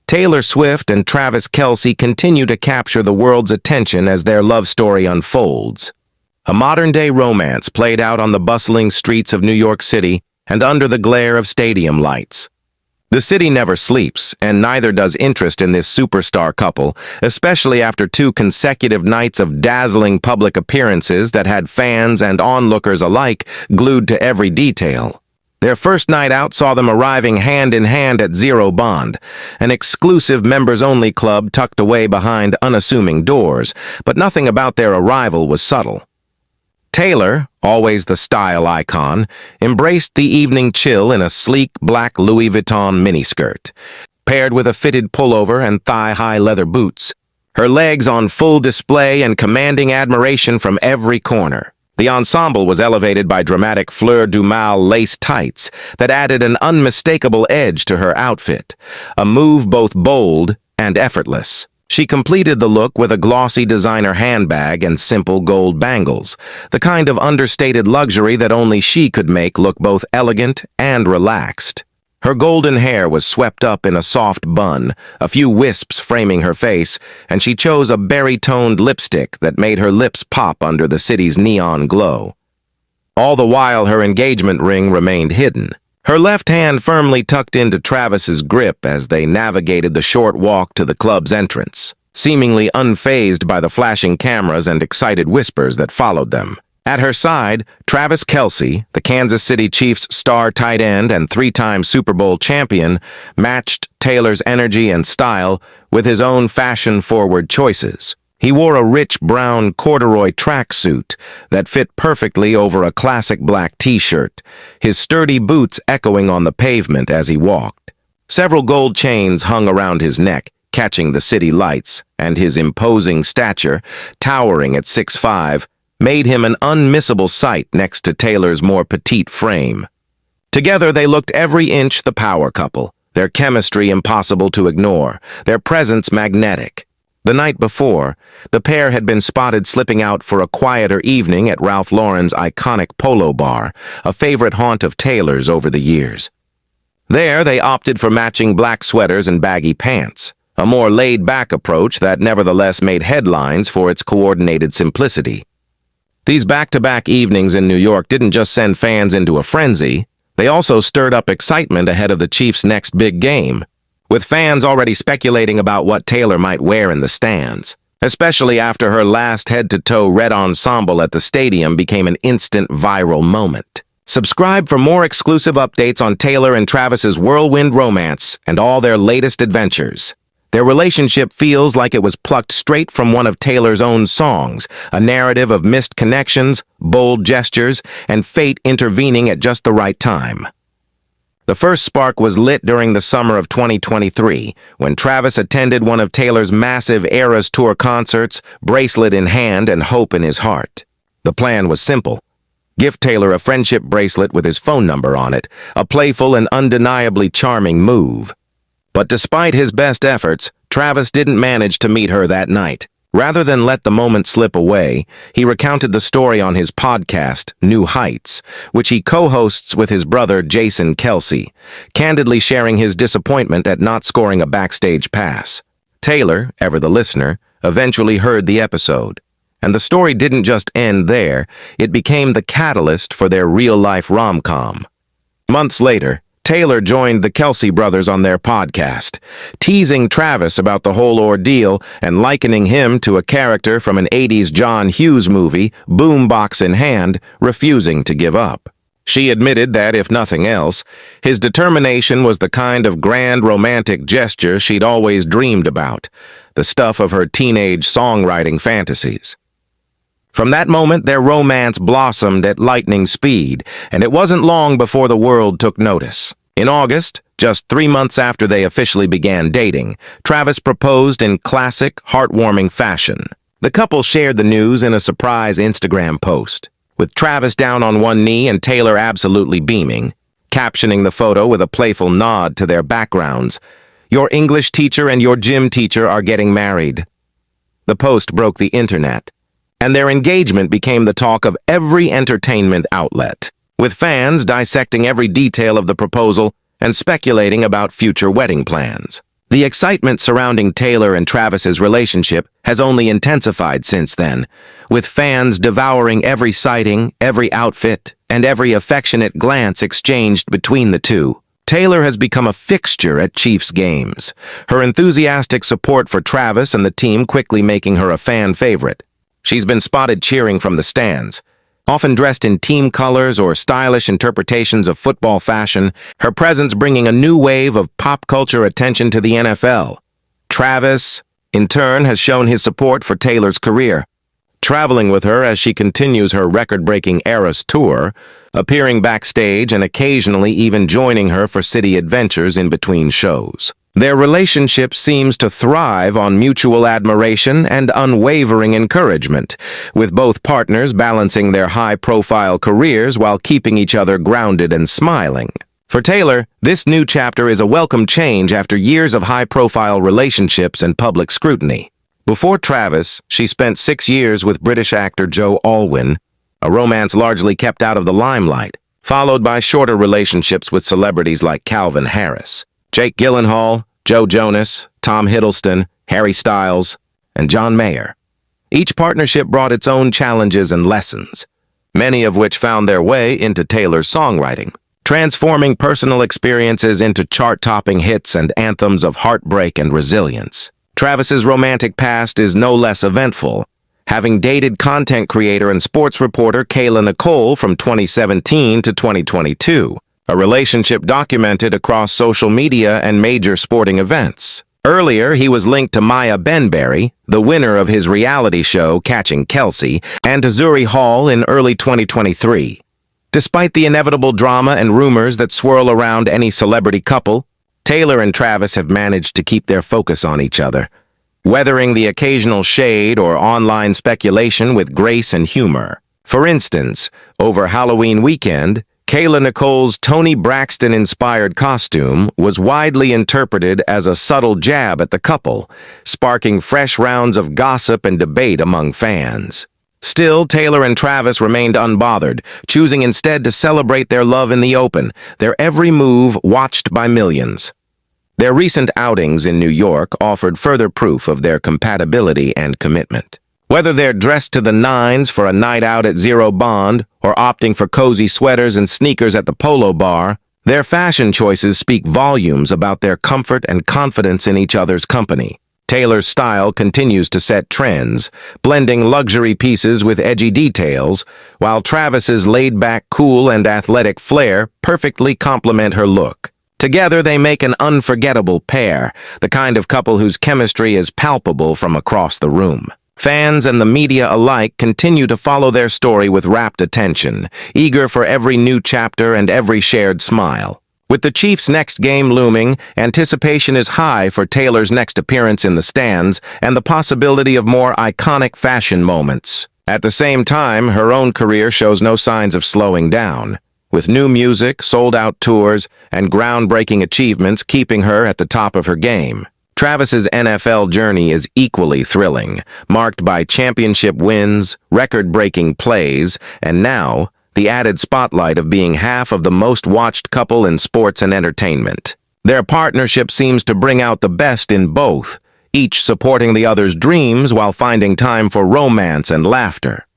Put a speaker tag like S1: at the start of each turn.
S1: Taylor Swift and Travis Kelce continue to capture the world's attention as their love story unfolds. A modern-day romance played out on the bustling streets of New York City and under the glare of stadium lights. The city never sleeps, and neither does interest in this superstar couple, especially after 2 consecutive nights of dazzling public appearances that had fans and onlookers alike glued to every detail. Their first night out saw them arriving hand-in-hand at Zero Bond, an exclusive members-only club tucked away behind unassuming doors, but nothing about their arrival was subtle. Taylor, always the style icon, embraced the evening chill in a sleek black Louis Vuitton miniskirt, paired with a fitted pullover and thigh-high leather boots, her legs on full display and commanding admiration from every corner. The ensemble was elevated by dramatic fleur-du-mal lace tights that added an unmistakable edge to her outfit, a move both bold and effortless. She completed the look with a glossy designer handbag and simple gold bangles, the kind of understated luxury that only she could make look both elegant and relaxed. Her golden hair was swept up in a soft bun, a few wisps framing her face, and she chose a berry-toned lipstick that made her lips pop under the city's neon glow. All the while, her engagement ring remained hidden, her left hand firmly tucked into Travis's grip as they navigated the short walk to the club's entrance, seemingly unfazed by the flashing cameras and excited whispers that followed them. At her side, Travis Kelce, the Kansas City Chiefs star tight end and 3-time Super Bowl champion, matched Taylor's energy and style with his own fashion-forward choices. He wore a rich brown corduroy tracksuit that fit perfectly over a classic black t-shirt, his sturdy boots echoing on the pavement as he walked. Several gold chains hung around his neck, catching the city lights, and his imposing stature, towering at 6'5", made him an unmissable sight next to Taylor's more petite frame. Together they looked every inch the power couple, their chemistry impossible to ignore, their presence magnetic. The night before, the pair had been spotted slipping out for a quieter evening at Ralph Lauren's iconic Polo Bar, a favorite haunt of Taylor's over the years. There, they opted for matching black sweaters and baggy pants, a more laid-back approach that nevertheless made headlines for its coordinated simplicity. These back-to-back evenings in New York didn't just send fans into a frenzy, they also stirred up excitement ahead of the Chiefs' next big game, with fans already speculating about what Taylor might wear in the stands, especially after her last head-to-toe red ensemble at the stadium became an instant viral moment. Subscribe for more exclusive updates on Taylor and Travis's whirlwind romance and all their latest adventures. Their relationship feels like it was plucked straight from one of Taylor's own songs, a narrative of missed connections, bold gestures, and fate intervening at just the right time. The first spark was lit during the summer of 2023, when Travis attended one of Taylor's massive Eras Tour concerts, bracelet in hand and hope in his heart. The plan was simple. Gift Taylor a friendship bracelet with his phone number on it, a playful and undeniably charming move. But despite his best efforts, Travis didn't manage to meet her that night. Rather than let the moment slip away, he recounted the story on his podcast, New Heights, which he co-hosts with his brother Jason Kelce, candidly sharing his disappointment at not scoring a backstage pass. Taylor, ever the listener, eventually heard the episode. And the story didn't just end there, it became the catalyst for their real-life rom-com. Months later, Taylor joined the Kelce brothers on their podcast, teasing Travis about the whole ordeal and likening him to a character from an 80s John Hughes movie, boombox in hand, refusing to give up. She admitted that, if nothing else, his determination was the kind of grand romantic gesture she'd always dreamed about, the stuff of her teenage songwriting fantasies. From that moment, their romance blossomed at lightning speed, and it wasn't long before the world took notice. In August, just 3 months after they officially began dating, Travis proposed in classic, heartwarming fashion. The couple shared the news in a surprise Instagram post, with Travis down on one knee and Taylor absolutely beaming, captioning the photo with a playful nod to their backgrounds. "Your English teacher and your gym teacher are getting married." The post broke the internet, and their engagement became the talk of every entertainment outlet, with fans dissecting every detail of the proposal and speculating about future wedding plans. The excitement surrounding Taylor and Travis's relationship has only intensified since then, with fans devouring every sighting, every outfit, and every affectionate glance exchanged between the two. Taylor has become a fixture at Chiefs games, her enthusiastic support for Travis and the team quickly making her a fan favorite. She's been spotted cheering from the stands, often dressed in team colors or stylish interpretations of football fashion, her presence bringing a new wave of pop culture attention to the NFL. Travis, in turn, has shown his support for Taylor's career, traveling with her as she continues her record-breaking Eras tour, appearing backstage and occasionally even joining her for city adventures in between shows. Their relationship seems to thrive on mutual admiration and unwavering encouragement, with both partners balancing their high-profile careers while keeping each other grounded and smiling. For Taylor, this new chapter is a welcome change after years of high-profile relationships and public scrutiny. Before Travis, she spent 6 years with British actor Joe Alwyn, a romance largely kept out of the limelight, followed by shorter relationships with celebrities like Calvin Harris, Jake Gyllenhaal, Joe Jonas, Tom Hiddleston, Harry Styles, and John Mayer. Each partnership brought its own challenges and lessons, many of which found their way into Taylor's songwriting, transforming personal experiences into chart-topping hits and anthems of heartbreak and resilience. Travis's romantic past is no less eventful, having dated content creator and sports reporter Kayla Nicole from 2017 to 2022. A relationship documented across social media and major sporting events. Earlier, he was linked to Maya Benberry, the winner of his reality show Catching Kelce, and to Zuri Hall in early 2023. Despite the inevitable drama and rumors that swirl around any celebrity couple, Taylor and Travis have managed to keep their focus on each other, weathering the occasional shade or online speculation with grace and humor. For instance, over Halloween weekend, Kayla Nicole's Toni Braxton-inspired costume was widely interpreted as a subtle jab at the couple, sparking fresh rounds of gossip and debate among fans. Still, Taylor and Travis remained unbothered, choosing instead to celebrate their love in the open, their every move watched by millions. Their recent outings in New York offered further proof of their compatibility and commitment. Whether they're dressed to the nines for a night out at Zero Bond or opting for cozy sweaters and sneakers at the Polo Bar, their fashion choices speak volumes about their comfort and confidence in each other's company. Taylor's style continues to set trends, blending luxury pieces with edgy details, while Travis's laid-back, cool, and athletic flair perfectly complement her look. Together, they make an unforgettable pair, the kind of couple whose chemistry is palpable from across the room. Fans and the media alike continue to follow their story with rapt attention, eager for every new chapter and every shared smile. With the Chiefs' next game looming, anticipation is high for Taylor's next appearance in the stands and the possibility of more iconic fashion moments. At the same time, her own career shows no signs of slowing down, with new music, sold-out tours, and groundbreaking achievements keeping her at the top of her game. Travis's NFL journey is equally thrilling, marked by championship wins, record-breaking plays, and now, the added spotlight of being half of the most-watched couple in sports and entertainment. Their partnership seems to bring out the best in both, each supporting the other's dreams while finding time for romance and laughter.